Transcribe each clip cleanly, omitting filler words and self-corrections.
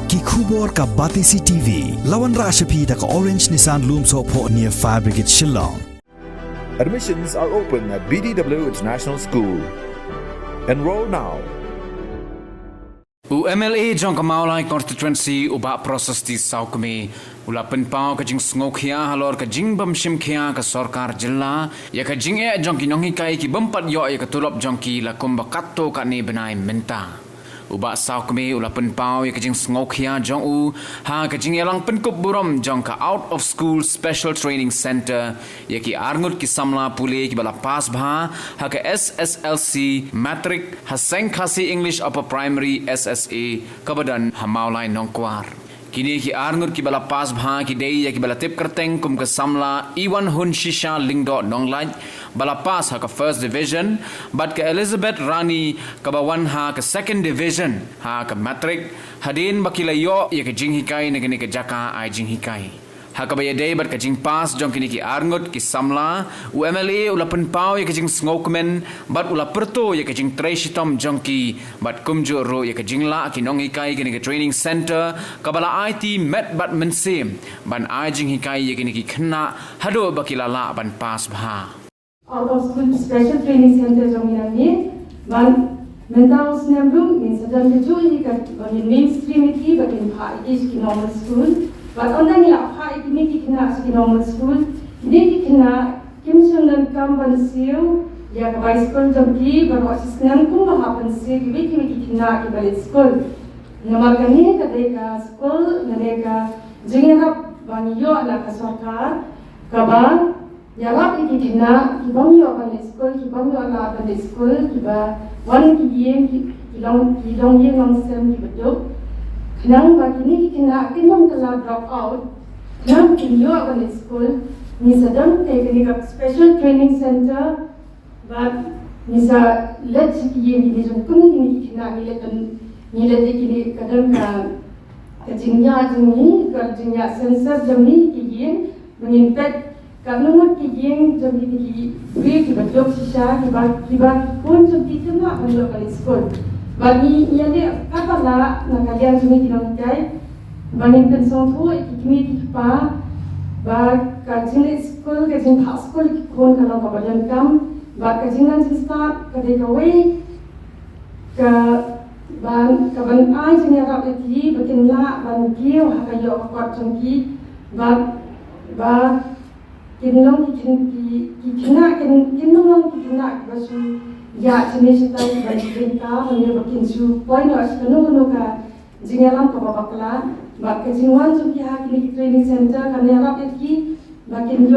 ki khubor ka Batisi TV lawan rashapi da ka Orange Nissan Lumso po near Fire Brigade Shillong. Admissions are open at BDW International School. Enroll now. UMLA jong kamaulai constituency ubak proses di Saukmi ula penpau ka jing sngokhia halor ka jing bamshim khia ka sarkar jilla ya ka jing jong ki nonghi kai ki bampat yo ya ka tulop jong ki la kumbakato ka ni benai menta ubak Saukmi ula penpau ya ka jing sngokhia jong u ha ka jing yalang penkup buram jong ka out of school special training center ya ki arngut ki samla pule ki bala pas bha ha ka SSLC matric haseng khasi English upper primary SSA kabadan hamaulai nongkwar kini ki arngut ki bala pas bha ki dei ya ki bala tip kerteng kum ka samla Iwan Hun Shisha Lingdo Nonglaj bala pas ha ka first division but ka Elizabeth Rani ka bawan ha ka second division ha ka matric hadin bakila yo ya ka jinghikai ne ka jaka ai jinghikai ha ka baya dei bat ka jing pas jong kini ki arngut ki samla UMLA ula penpau ya ka jing snokmen bat ula perto ya ka jing treshitom jong ki bat kumjo ro ya ka jing la ki nong hikai kini ka training center ka bala IT met bat mensim ban ai jing hikai ya kini ki khna hado bakila la ban pas bha out of school special training center jong yang ni ban mental snabung ni sedang tuju ka mainstream ki bakin pha is ki normal school but on the pha ikini ki kena ki normal school ni ki kena kim sundan kam ban siu ya ka high school jom ki baru asisnan kum ba ban siu ki ki kena ki balik school namar kani ka dei ka school nane ka jinga bani yo ala ka sarkar ka ba ya lap ki kena ki bang yo ban school ki bang yo ala ban school ki ba wan ki yem ki long yem long sem ki betul Nang bagi ni kena kinong telah drop out, nang kinyo akan school, ni sedang kini ke special training center, but ni sa let kiye ni jom kini kena ni let kini kadang ka jingya sensor jami kiye mengimpet kalau kiye jami ki free ki bajok sisa ki pun jam kena akan akan school. Bagi yang dia kapala na kalian sini kinong kai bangin pensong tu ikimi pa ba kajin school kajin high school kon kalau kabalan kam ba kajin nan start kadai kawai ka ban kaban ai sini rap eti bakin la ban kiu hakayo kwat jongki ba kinong kina basu ya jenis itu bagi kita hanya bikin su poin harus kanu ka jingalan ka babaklan bak jingan su ki hak ni training center kan ya rap ki bakin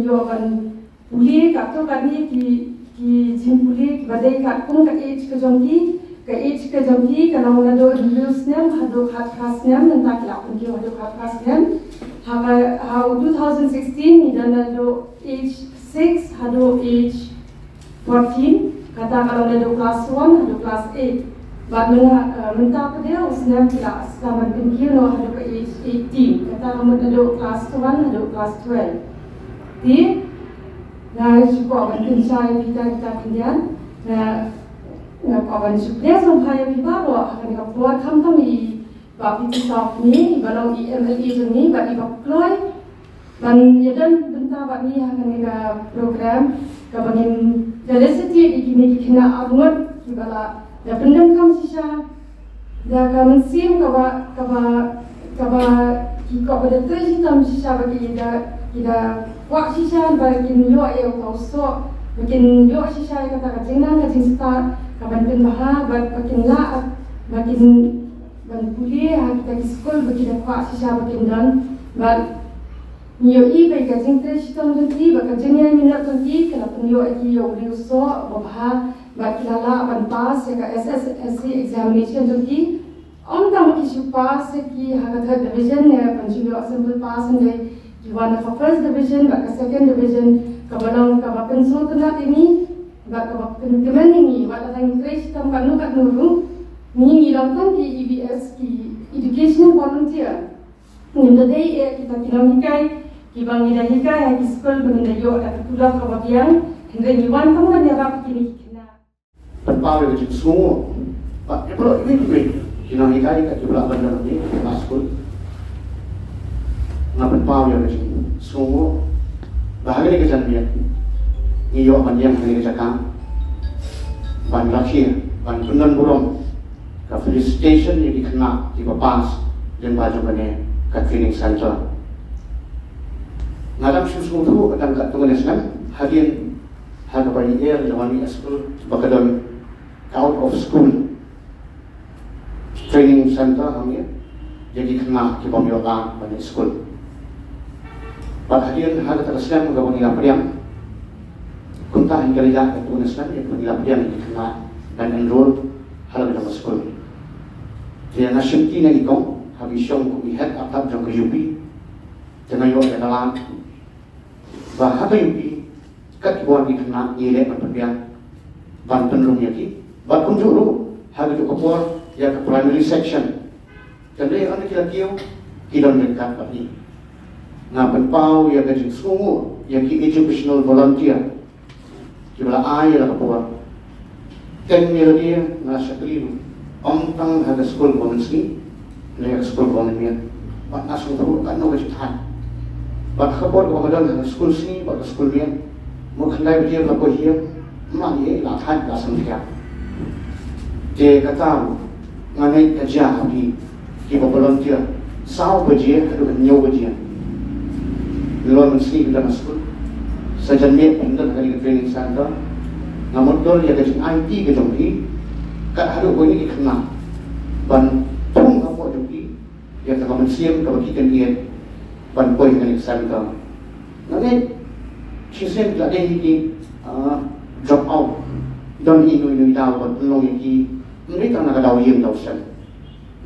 yo kan puli ka to kan ni ki jin puli badai ka kung ka age ka jongki kalau ada rules nem hado hat khas nem nanti la pun ki hado hat khas nem ha 2016 ni dan do age 6 hado age 14 kata kalau ada kelas 1 ada kelas 8 bab mentah apa dia usnam kelas sama tinggi no ada ke age 18 kata kamu ada kelas 1 ada kelas 12 di na cukup bantu saya kita kemudian na kawan sudah sampai di bawah kan keluar kami bab itu stop ni balau EMLE ni bab diploy dan yadan bentar bab ni akan program kabangin felicity ikini kena arungat kibala da pendam kam sisa da kam sim kaba ki ko bada tri tam sisa bagi da wak sisa bagi yo e ko so bagi yo sisa kata ka jingna ka jing start kaban pen baha bakin la bakin ban puli ha kita ki school bagi da wak sisa bagi dan Nyo i bai ka jing tre shitam jengki ba ka jing yang minat jengki kena penyo aki yo beli uso babha ba kilala ban pass ya ka SSLC examination jengki on tam ki shu pass ki ha ka third division ya panchilo assemble pass ne ki wana ka first division ba ka second division ka balong ka ba penso kena ini ba ka ba pentemen ini ba ta jing tre shitam ba nu ka nuru ni ngilang ki EBS ki educational volunteer Nginda day kita kinamikai Kibang ida hika ya di school bangin yo at tulak kababiang hingga iwan kamu kan ya kini kina. Pare di semua. Pak kalau ini kinangikai kat jubla bandar ni school ngapen pau ya ni semua bahagia ke janbian iyo banjang hari jakam ban lakhir ban kundan burung ka police station yang dikena di papas dan baju kene ka training center ngalam susu tu kadang kat tungan Islam hadian harga bagi air jawani school bakadon out of school training center hamnya jadi kena di bawah yoga pada school. Pada hadian harga Islam gawani lapriam kunta hingga lihat itu Islam yang gawani lapriam dikena dan enroll harga dalam school. Dia nasyuti na ikong habisyon ko ihat atap jang kayupi tenayo dalam bahasa yupi kat buat dikena ile perpiang banten rum yaki bat kunjuru harga tu kapur ya ke primary section jadi anda kira kio kidon dekat pagi ngapen pau ya ke sungu ya ki educational volunteer kibla ai la kapur ten dia nasa keliru tang harga school bonusni le school bonusnya bat nasu tu kan no wajibhan bat kapur ko madan harga school sini bat school dia mo khandai dia la ko hiam ma ye la than ka samkhya je kata nganai kerja di volunteer sau baje adu nyo baje lon mesti kita masuk sajan ni pindah kali training center ngamodol ya ke IT ke jompi kat hadu ko ni kena ban tung apa jompi ya ke komensiam ke bagikan dia ban boy kali center nganai cisen la dei di drop out don inu daw ban long yi ini tak nak kau yang tahu sen,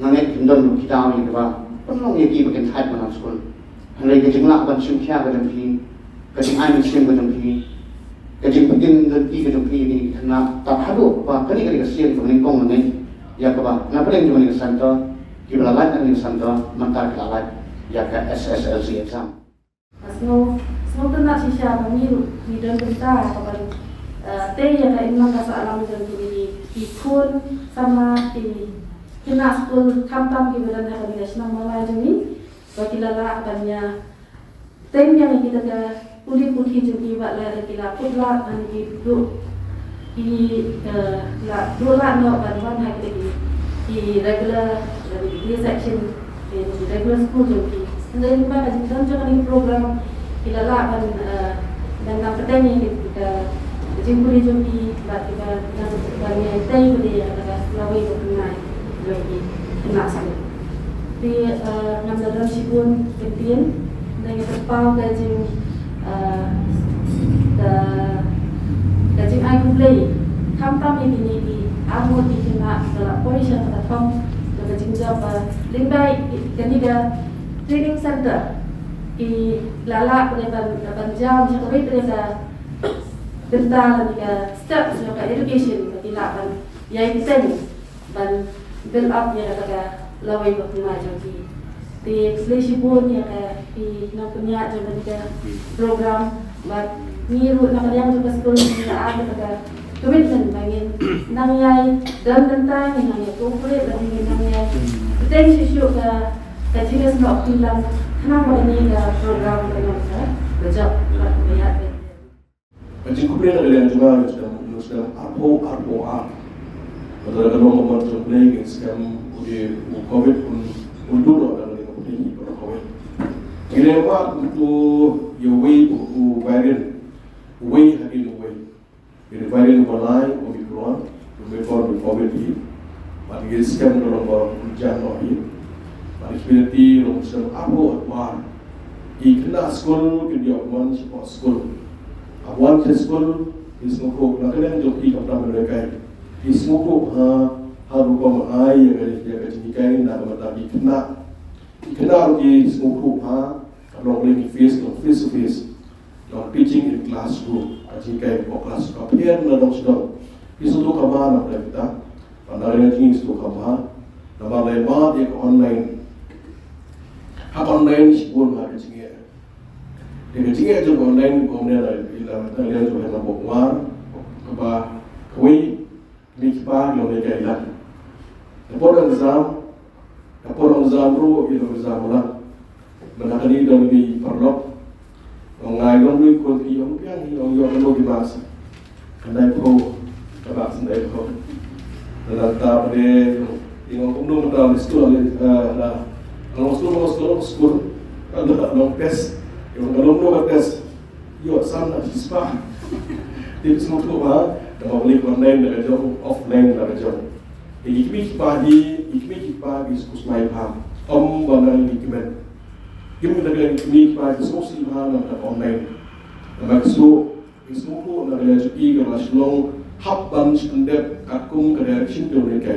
nanti kita dulu kita ini apa, penuh yang kita bikin type mana sekolah, hari kecil nak bancung kia ke jampi, kecil air mesin ke jampi, kecil bikin ganti ke jampi ini kena tak halu, apa kali kesian peningkong nanti, ya apa, nak paling cuma di center, kita lalai di center, mentar kita lalai, ya ke SSLC exam. Semua kena sisa kami di dalam berita apa teh yang imam kasa alam dan ikut sama di kena school kampam di badan hari nasional Malaya ini bagi lala banyak teh yang kita ke pulih jadi buat lala kita pula dan itu di la dua no bantuan hari di regular di section di regular school jadi dan juga kita jangan program kita lala dan pertanyaan kita Jemput jumpi, baca banyak tay boleh ada lawai berkenai lagi kena sakit. Di dalam sibun ketian dengan terpau gajing gajing aku play kampam ini di amul di kena dalam polisi atau kampam gajing jawab limbai ketiga training center di lala pada jam sampai pada tentang step sebagai education bagi lapan yang kita ban build up yang ada lawai berkenaan jadi di seleksi pun yang di nak punya jadi program buat niru nak yang juga sekolah yang ada commitment bagi nangyay dan tentang yang corporate dan nangyay potential isu ke jenis nak bilang kenapa ini program dengan berjawab melihat Macam kumpul nak lihat juga sedang arpo. Betul kalau mau macam play sedang uji COVID pun dulu dalam dengan ini pada COVID. Ini apa untuk way variant hadir way. Ini variant malai Omicron, Omicron COVID ini. Bagi sekian dalam hujan ini. Bagi seperti dalam sedang arpo atwar. Ikna school kedia one support school. One school is no group. Nak kena jom ikut nama mereka. Is no group haru kau ai yang ada jenis nak mata ikna rugi is no group kalau boleh face to face, kalau teaching in classroom, jenis kau kelas kau pian nak sudah. Isu tu kamar nak kita. Pandai jenis tu kamar. Nama lain mat yang online. Online pun ada jenis. Dengan jika jom online kemudian ada jom hendak buat keba kui mikpa yang mereka ilan. Lepas exam Kapor ang zamro ilo zamulan. Menakani dalam di perlok. Ngai long lui kun iyong piang iyong ano di masa. Kanai po kabak sendai po. Dalam tahap de iyong kumdum dalam sekolah lah. Kalau sekolah ada long tes. Iyong long tes. Yo sana sispa. Di semua tu ha. Nama beli online dah jauh, offline dah jauh. Ikmi kipa di sekolah main ham. Banal ikmen. Gimana dengan ikmi kipa di sekolah main ham online. Nama so ismuku nak ada cuti kalau selong habban sendep akung kerja cinta mereka.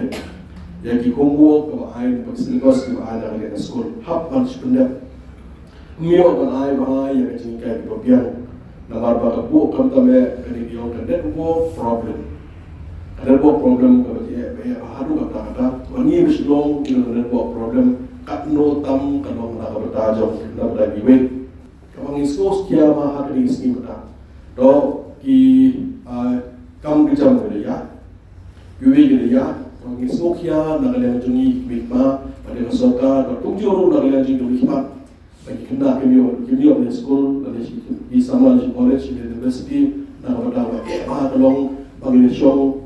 Jadi kombo kalau air persilas kalau ada di sekolah habban sendep. Mio kalau air bahaya yang cinta kebagian. Namar baga bu kam tame kani diong kan det bu problem. Ada bu problem ka be hadu ka ta wani bislong ilo net bu problem kat no tam kanong na ka batajo na da giwe. Kamang iskos kia ma ha kani skim ta. Do ki kam di jam ke ya. Yuwe ke ya. Kamang iskos kia na kali jungi mikma pada masoka do tungjo na kali jungi mikma. Bagi kena kami di school, di sama di college, di university, nak berdakwah. Tolong bagi nation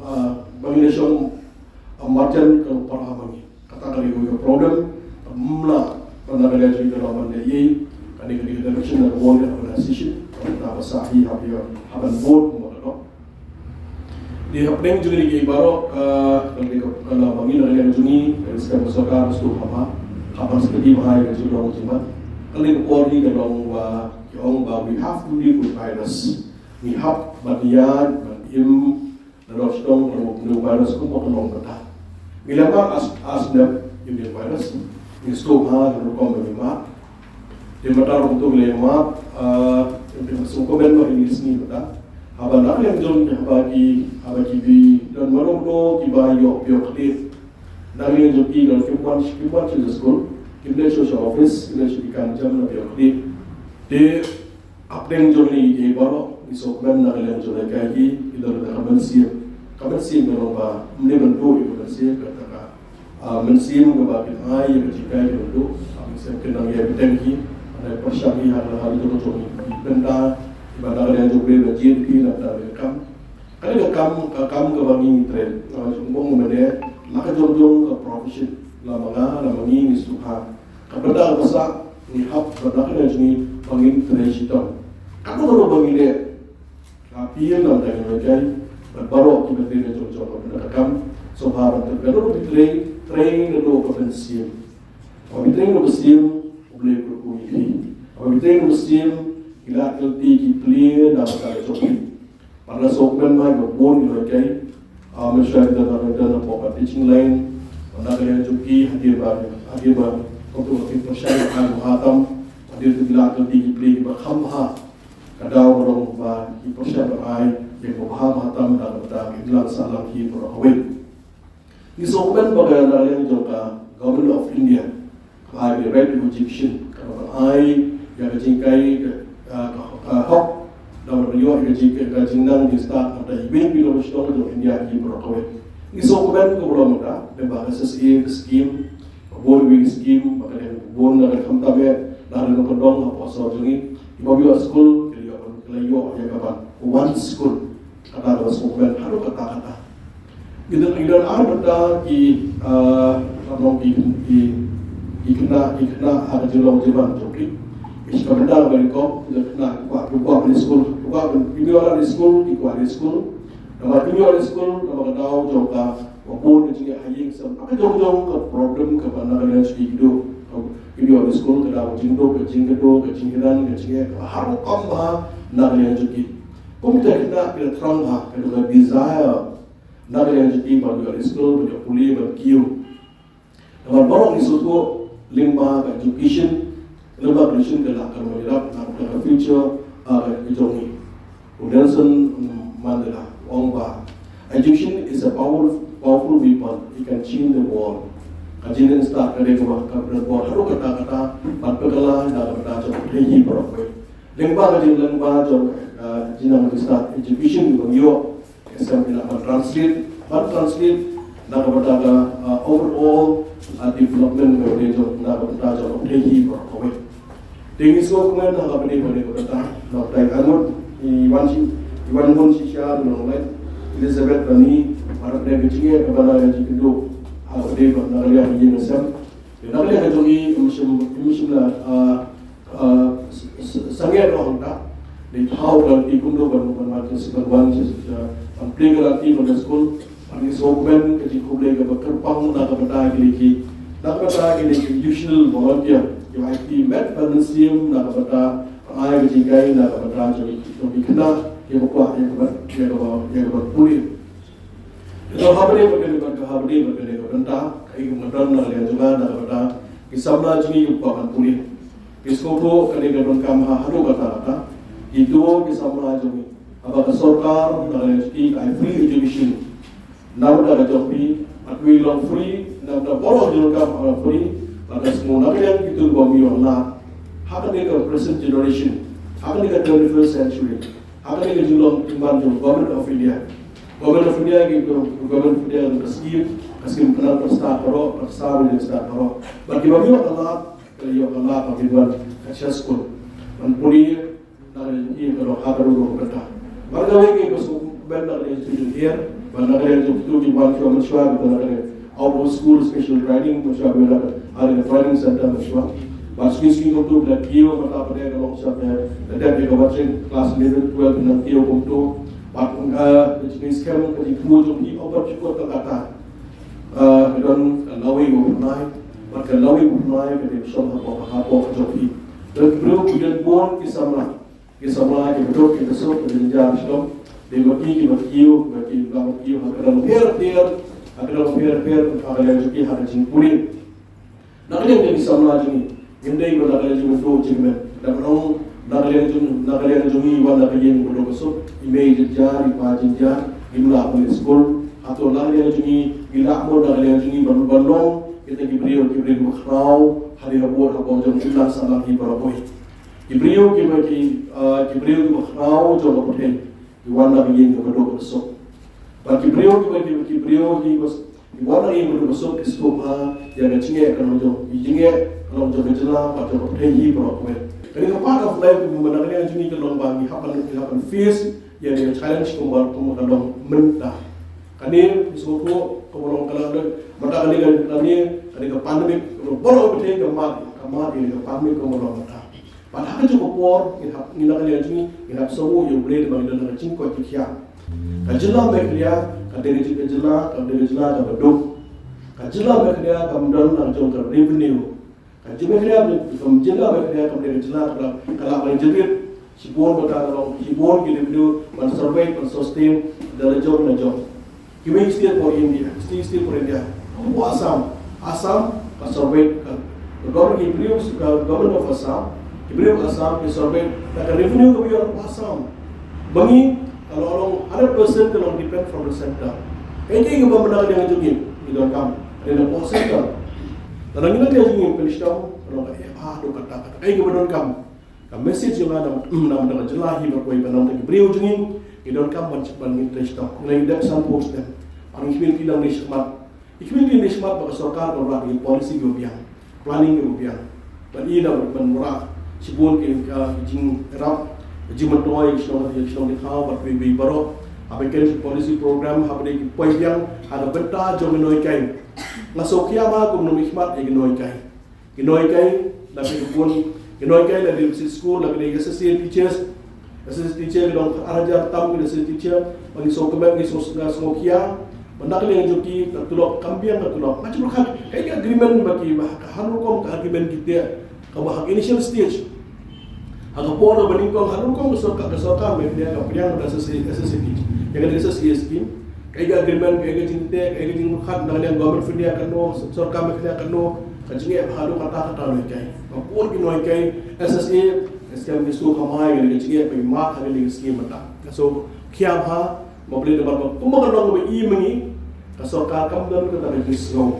marjan kalau para kami. Kata kali itu problem, mula pada kali itu dalam anda ini, kali kita direction dan wall organization, kita bersama haban board modal. Di happening juga di baru kalau bagi dari jungi dari sekarang sekarang sudah haban sedih bahaya juga orang jimat. Kali ori dalam we have to live with virus. We have badian, dalam sedang dalam virus ku mau kenal kata. Bila as dem ini virus, ini stop dalam komponen di mata untuk lemak, untuk sukuben mah ini sini kata. Abang yang jom bagi dan malu kibayo bioklit. Dari yang joki dan kibuan sekolah. Kita social office, kita syarikat jam nabi aktif. De apa yang joni di baru di sokmen nak yang joni kaki, kita ada kamen sim berlomba, mending bentuk itu kamen katakan, mensim kebagian air ketika itu bentuk, kami kenang ya bertengki, ada persyari hal itu joni benda, ibadah yang joni berjir di nak kam. Kalau kam kebagian tren, semua mengenai maka jom ke profession. Lama ni suha. Kepada besar ni hab berdasarkan jenis bangin tradisional. Kalau bangin dia, tapi yang nak dengan mereka, baru kita tidak jauh-jauh pada kam. Sohar kalau kita train dulu kepensiun. Kalau kita train kepensiun, boleh berkuih. Kalau kita train kepensiun, kita kelti clear dan berkali coba. Pada sokmen mai berbun mereka, masyarakat dalam pokok teaching line. Anda kalian cuki hadir untuk persyaratan al-muhatam hadir bila tinggi play berhamha kadau orang ba persyaratan ai yang berhamhatam dan berdagang salam ki berhawil. Di sokan bagai kalian juga Government of India ai right to Egyptian kalau ai yang jingkai hok dan beliau yang jingkai jinang di start ada ibin bila bersyukur untuk India ki berhawil. Isokuban ko belum ada, memang SSA scheme, boarding scheme, makanya board nak khamtabe, nak nak kedong apa soal ini, ibabiwa school, kelayo yang kapan, one school, kata ada isokuban, harus kata. Kita ada kena ada jelang jeban joki. Jika benda bagi kau, kita kena buat di school, buat di school. Nama tinggal di sekolah, nama kedau jauh walaupun dia haying sem, apa jauh-jauh ke problem ke mana kalian hidup di sekolah kedau kecingkiran harus kambah nak kalian cuci. Pemerintah kita terang kita desire nak kalian cuci pada di sekolah pada kuliah pada kiu. Nama barang itu limba education telah akan menyerap nak future kejongi. Nelson Mandela. Education is a powerful weapon. It can change the world. Kajian start dari kebah buat harus kata patpegala dalam kata hiji berapa. Lengba jinang start education bangyo SM bila translate na kepada overall development of na kepada jauh tinggi berkawin. Tinggi skor kemudian na kepada na tai anut iwan pun sisya nolai Elizabeth Rani Arab ne kecil kepada yang kedua ada na lihat yang besar. Na lihat jogi musim sangat orang tak di tahu dan ikumdo macam sekarang playground di pada sekolah, ani sokumen kecil kublai ke berkerpang nak bertai lagi usual volunteer, yang IT met museum nak bertai ai kecil kai nak bertai jadi kena yang berpulih. Itu habis berkena berkentah, kai kemudian nak lihat juga nak bertai kisahlah jadi upakan pulih. Kiskopo kali berkam haru kata itu kisahlah jadi. Apakah sorkar dalam speak free education, namun ada joki, akui long free, namun boros juga free, pada semua nak yang itu bumi orang, hak ni ke present generation, hak ni ke 21st century, hak ni ke julung timban jom government of India gitu, government of India untuk skim kenal persat paro, persawil persat paro, bagi bumi orang kalau orang bagi buat kacias school, manpuri, nak ini kalau hak dulu berkata. Marga lagi besok benar dari student here, benar dari itu di Bantu Masyarakat, benar dari out of school special training Masyarakat, ada training center Masyarakat. Pas kisah itu dah kio mata pada kalau siapa, dah dia kawasan kelas 11, 12 dengan kio untuk, pak jenis kem kerja kuat jadi obat cukup terkata, dan lawi overnight, maka lawi overnight kerja bersama apa jadi, dan kemudian bon kisah Kisah kita betul kita sebut berjenjang Islam. Dibagi kiu, bagi belakang kiu, akan akan yang suki akan jingkulin. Nak yang jadi sama lagi ni, indai nak yang jadi dua jingmen. Dan orang nak yang jadi iwan nak yang belum besok, imej jar, ipajin jar, imla pun sekolah. Atau nak yang jadi ilak mo nak yang jadi balong, kita kibrio makhrau, hari rabu jam ilah salah hibaraboy. Kibrio makhrau jom berhen, iwan nak yang kedua besok. Bagi kibrio iwan yang kedua besok esok yang cingek kalau jom jelah pada berhen hibaraboy. Jadi part of life mengenai yang jenis kalau bagi hapan face yang challenge kalau mentah. Kini semua kalau mata kali pandemik kalau boleh berhen kamar ini pandemik kalau mata. Padahal cukup por, kita kalian ini kita semua yang boleh bagi dalam cingkoi kikian. Kajilah mereka, kajilah kabeduk, kajilah mereka kemudian langsung ke revenue. Kajilah mereka kemudian kalau paling jepit, sibuk berkata sibuk gitu mensurvey, mensustain dari job. Kita istilah for India. Assam, survey, government of Assam. Ibrahim Assam disurvey, dan revenue kebiar Assam. Bagi kalau orang 100% kalau depend from the center. Ini yang benar dengan jugim di dalam ada pos center. Dan ini dia jugim penistau kalau tu kata. Ini benar kam. Message yang ada nama jelah hidup kau benar dengan Ibrahim jugim di dalam kam menciptakan penistau. Ini dia sampul dan panggil tidak nismat. Ikut nismat bagi sorkar orang ini polisi gobiang, planning gobiang. Dan ini dah bermurah. Sibun ke jing rap jing mentoy yang dikau berbibi baru apakan polisi program apa ni poin yang ada benda jom menoi kain masuk kiamah kum nom hikmat genoi kain tapi pun genoi kain dari school dari associate teacher dong arajar tamu dari associate teacher bagi sokemen ni semua kia benda yang joki tertulok kambian tertulok macam kan kayak agreement bagi harukom agreement kita kebahak initial stage. Agak poro bandingkong harukom kesokan mereka kepiang pada associate yang ada associate scheme kayak agreement kayak cinta kayak jingkat dengan yang government India kano sorka mereka kano kajinge haru kata mereka pun kinoi kai SSA skam isu kamai dengan jinge pe mak hari dengan scheme mata so kiam ha mobile dapat kumang dong be i mengi sorka kamdan ke tadi disno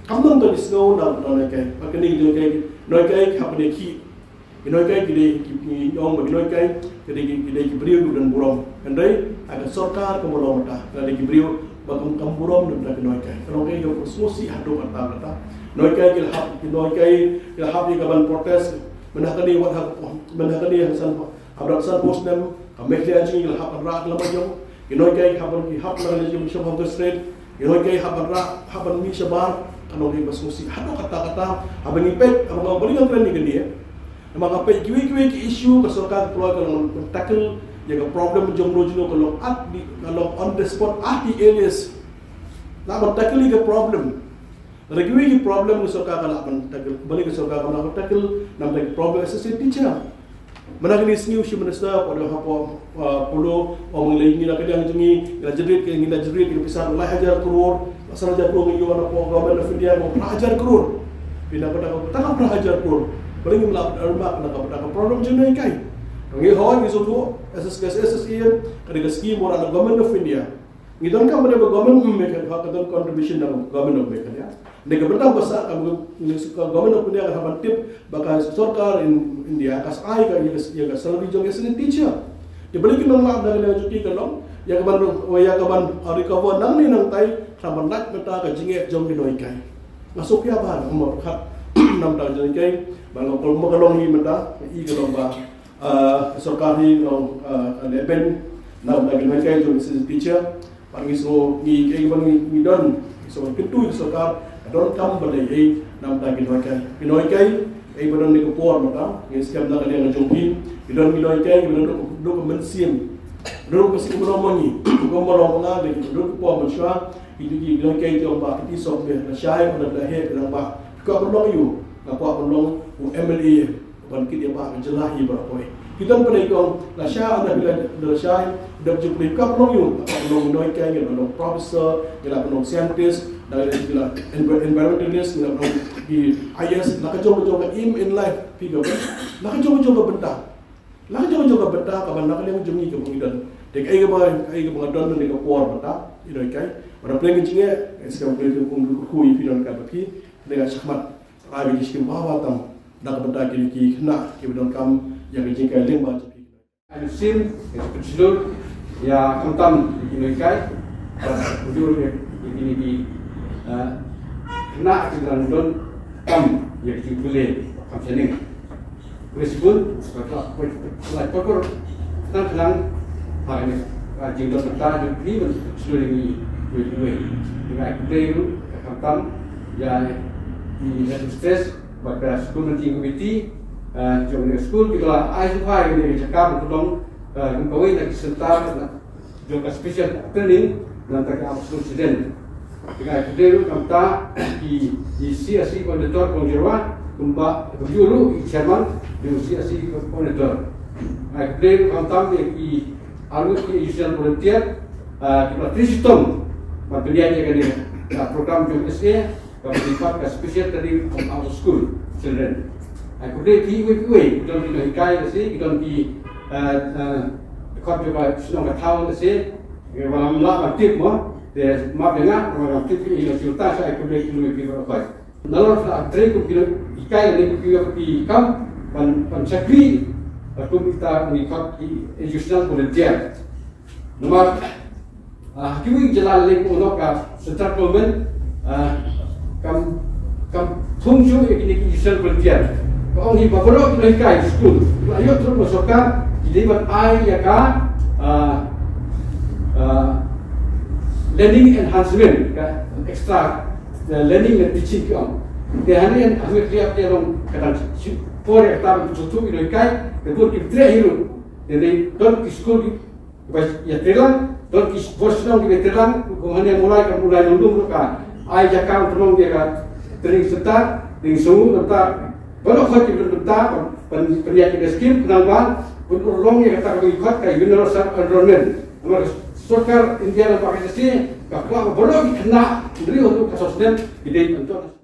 kamdan to disno na kai pakani jo kai noi kai kapne ki Ginoi kai kide ong ginoi kai kide kibrio dan burong. Andai ada sorkar kemulong mata. Kade kibrio bagam kamburom na noi kai kalau kai yo susi hado kata noi kai kil hab ni kaban protest menakani wat hak menakani hasan abraksan posnem kameklia jing kil hab rak lama jong noi kai haban ki hab na jing shop the street noi kai haban rak haban mi shabar kalau kai susi hado kata haban ipet abang beringan keren ni dia nama apa kiwi ki issue kesorkan keluar kalau tackle jaga problem jomlo kalau on the spot di areas nak tackle ke problem regui ki problem kesorkan kalau tackle balik kesorkan kalau tackle nam lagi problem assistant teacher mana ni new chief minister pada apa polo orang lain ni nak dia jengi jerit ke pisah lah hajar krore asal hajar krore you apa government of India mau hajar krore pindah pada hajar krore paling melap rumah nak problem jenai kai ngi hoy ni sodo SSE kada scheme ora government of India ngi don ka made government make ha kadon contribution na government of India ya nega betang basa ka government of India ka tip baka sarkar in India kas ai ka ya salary jong SN teacher di balik nang lab daga cuti kalong ya kaban recover nang ni nang tai saban nak beta ka jinge jong ki noi kai masuk ya ba umur khat nam ta jeng kai bang kol mo kalong ni meta I kalong ba सरकारी लेबन ना बagi mereka जो teacher panggil so ni kai bang don so kitu सरकार don kam balai nam bagi mereka pinoi kai badan ni ko por mata ni skam na kali ng jongpi don pinoi kai don do ko mensim do ko si ko moni ko mo na de do ko por machwa idi don kai to ba ti so be na shai ko na he na ba ko ko yu na ko long MLA ban kidi ba jelahi berapoi kita pada ikon la sha ana bila la sha dak jupli kap long yu long noi kai ngi long professor gila long scientist dari gila environmentalist gila long di IS la ka jogo im in life figure la ka jogo benda ka ban la ka leng jumi ke pengidan dek ai ga don ni ka por benda inoi kai pada pleng jinge skam pleng ku pidon ka baki dengan syahmat ai gi skim bawa tam nak benda ki kena ki bidon kam yang jingkai lembah tapi Anusim especial ya kontam di kai ujur ini di kena dengan don kam yang dibeli kam sening meskipun setelah pokok tentang hal ini jingdon kita ini sudah ini dengan itu kontam ya di stres pada school nanti committee jom school kita ai sukai ini cakap tentang kawin lagi serta juga special training nanti kita absolut student dengan itu kita di CSC koordinator konjerwa kumba juru chairman di CSC koordinator itu kita di alus di usual volunteer kita sistem materialnya kan program JSA berlipat ke special training from our school children. Aku dek kiwi kita di kai nasi kita di kau juga senang ketawa nasi kalau malam aktif mah deh maaf dengar malam aktif ini cerita saya aku dek kiwi berapa. Nalor training kita di kai ni kita di kam pan sakri aku kita ni kau educational volunteer. Nomor kiwi jalan lagi untuk secara government kam fungsi ini kisah volunteer. Kau ni baru kita ikai school. Ayo terus masukkan dilibat ai ya ka learning enhancement ka extra learning and teaching kam. Dia ni kami lihat dia long kadang for ektam tutu ini ikai betul kita hiru. Jadi don school ya telang don sportsnong kita telang kemudian mulai nundung ka ai ya ka terong dia ka training start dengan semua tentang baru kau tiba tentang pendidikan skim penangguhan long yang kata kami ikut kayak universal enrollment. Nomor Sarkar India dan Pakistan, kalau baru kena beri untuk kasus dan ide untuk